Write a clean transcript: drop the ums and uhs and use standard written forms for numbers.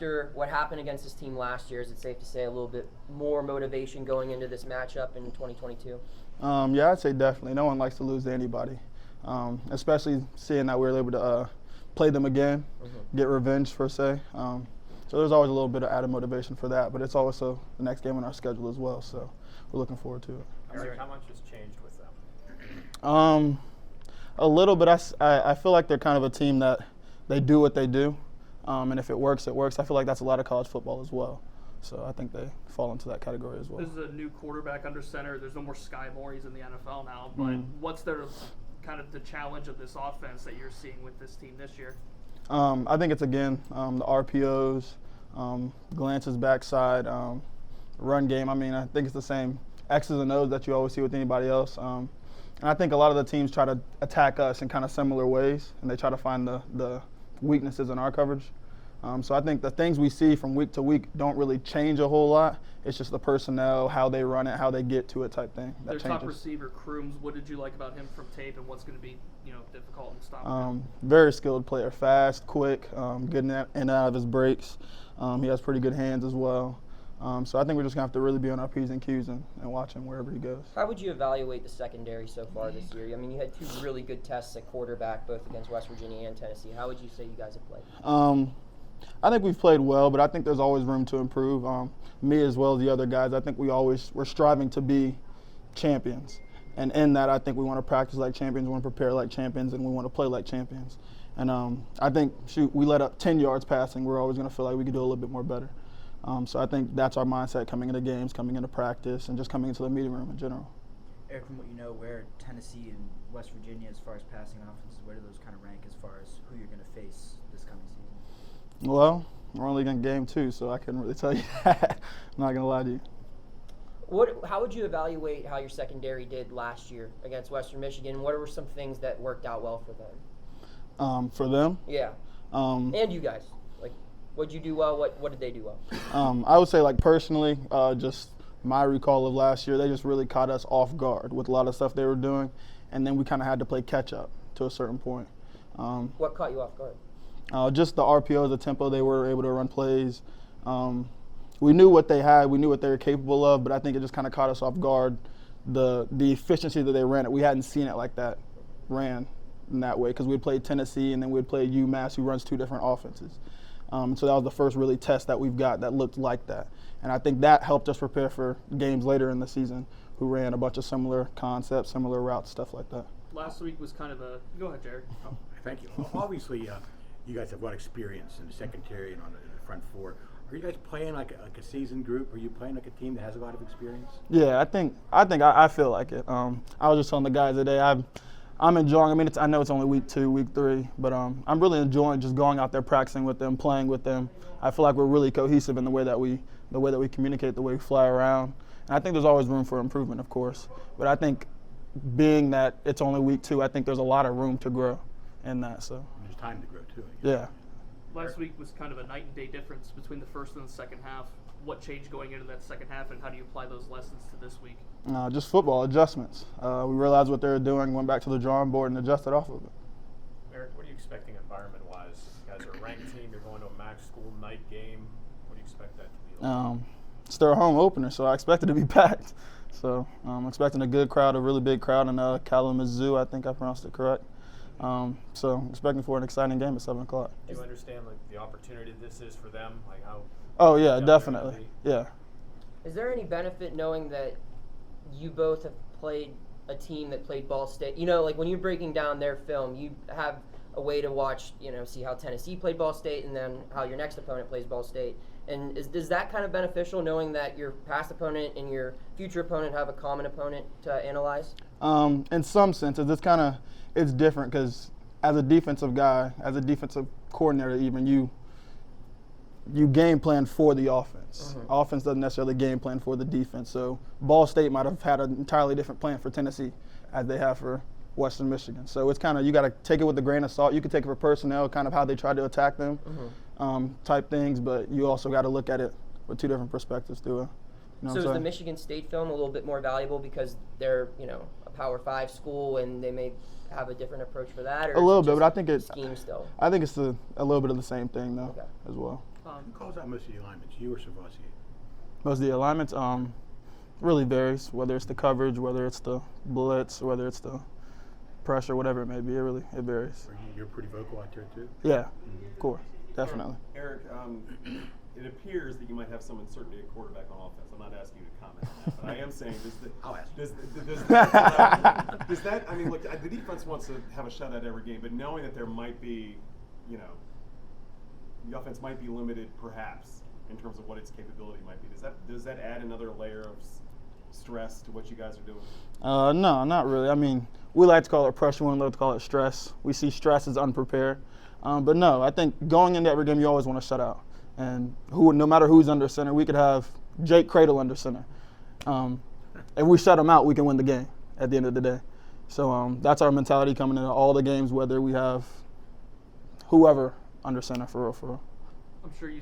After what happened against this team last year, is it safe to say a little bit more motivation going into this matchup in 2022? Yeah, I'd say definitely. No one likes to lose to anybody, especially seeing that we were able to play them again, get revenge per se. So there's always a little bit of added motivation for that, but it's also the next game on our schedule as well, so we're looking forward to it. Erick, how much has changed with them? A little bit. I feel like they're kind of a team that they do what they do, and if it works, it works. I feel like that's a lot of college football as well. So I think they fall into that category as well. This is a new quarterback under center. There's no more Sky Moore. He's in the NFL now. But what's their kind of the challenge of this offense that you're seeing with this team this year? I think it's, again, the RPOs, glances backside, run game. I mean, I think it's the same X's and O's that you always see with anybody else. And I think a lot of the teams try to attack us in kind of similar ways, and they try to find the weaknesses in our coverage. So I think the things we see from week to week don't really change a whole lot. It's just the personnel, how they run it, how they get to it type thing. That Their changes. top receiver, Crooms, what did you like about him from tape, and what's going to be difficult in stopping him? Very skilled player, fast, quick, good in and out of his breaks. He has pretty good hands as well. So I think we're just going to have to really be on our P's and Q's and watch him wherever he goes. How would you evaluate the secondary so far this year? I mean, you had two really good tests at quarterback, both against West Virginia and Tennessee. How would you say you guys have played? I think we've played well, but I think there's always room to improve. Me as well as the other guys, I think we're striving to be champions. And in that, I think we want to practice like champions, we want to prepare like champions, and we want to play like champions. And I think, we let up 10 yards passing. We're always going to feel like we could do a little bit more better. So I think that's our mindset coming into games, coming into practice, and just coming into the meeting room in general. Erick, from what you know, where Tennessee and West Virginia, as far as passing offenses, where do those kind of rank as far as who you're going to face this coming season? Well, we're only in game 2, so I couldn't really tell you that. I'm not going to lie to you. How would you evaluate how your secondary did last year against Western Michigan? What were some things that worked out well for them? For them? Yeah. And you guys. Like, what'd you do well? What did they do well? I would say, like, personally, just my recall of last year, they just really caught us off guard with a lot of stuff they were doing, and then we kind of had to play catch-up to a certain point. What caught you off guard? Just the RPOs, the tempo they were able to run plays. We knew what they had, we knew what they were capable of, but I think it just kind of caught us off guard, the efficiency that they ran it. We hadn't seen it like that, ran in that way, because we'd played Tennessee and then we'd played UMass, who runs 2 different offenses. So that was the first really test that we've got that looked like that. And I think that helped us prepare for games later in the season, who ran a bunch of similar concepts, similar routes, stuff like that. Last week was kind of a – go ahead, Jerry. Oh, thank you. Obviously, you guys have a lot of experience in the secondary and in the front four. Are you guys playing like a seasoned group? Are you playing like a team that has a lot of experience? Yeah, I feel like it. I was just telling the guys today, I'm enjoying. I mean, I know it's only week 2, week 3, but I'm really enjoying just going out there, practicing with them, playing with them. I feel like we're really cohesive in the way that we communicate, the way we fly around. And I think there's always room for improvement, of course. But I think being that it's only week 2, I think there's a lot of room to grow in that. So There's time to grow too. Yeah. Last week was kind of a night and day difference between the first and the second half. What changed going into that second half, and how do you apply those lessons to this week? Just football adjustments. We realized what they were doing, went back to the drawing board, and adjusted off of it. Erick, what are you expecting environment-wise? You guys are a ranked team. You're going to a MAC school night game. What do you expect that to be like? It's their home opener, so I expect it to be packed. So I'm expecting a good crowd, a really big crowd in Kalamazoo. I think I pronounced it correct. So I'm expecting for an exciting game at 7 o'clock. Do you understand like the opportunity this is for them? Like how? Oh yeah, definitely. Yeah. Is there any benefit knowing that you both have played a team that played Ball State? You know, like when you're breaking down their film, you have a way to watch, see how Tennessee played Ball State and then how your next opponent plays Ball State. And is that kind of beneficial knowing that your past opponent and your future opponent have a common opponent to analyze? In some senses, it's different because as a defensive guy, as a defensive coordinator even, you game plan for the offense. Offense doesn't necessarily game plan for the defense. So Ball State might have had an entirely different plan for Tennessee as they have for Western Michigan. So it's kind of, you got to take it with a grain of salt. You can take it for personnel, kind of how they try to attack them type things, but you also got to look at it with 2 different perspectives too. So is the Michigan State film a little bit more valuable because they're, a Power 5 school and they may have a different approach for that? Or a little bit, but I think it's scheme still? I think it's a little bit of the same thing though, as well. Who calls out most of the alignments, you or Savasi? Most of the alignments really varies, whether it's the coverage, whether it's the blitz, whether it's the pressure, whatever it may be. It varies. You're pretty vocal out there too? Yeah, of course, definitely. Eric, it appears that you might have some uncertainty at quarterback on offense. I'm not asking you to comment on that, but I am saying I'll ask. Does that, I mean, look, the defense wants to have a shot at every game, but knowing that there might be, the offense might be limited perhaps in terms of what its capability might be, does that add another layer of stress to what you guys are doing? No, not really. I mean, we like to call it pressure, we like to call it stress. We see stress as unprepared. But no, I think going into every game, you always want to shut out. And no matter who's under center, we could have Jake Cradle under center. If we shut him out, we can win the game at the end of the day. So that's our mentality coming into all the games, whether we have whoever under center, for real, for real. I'm sure you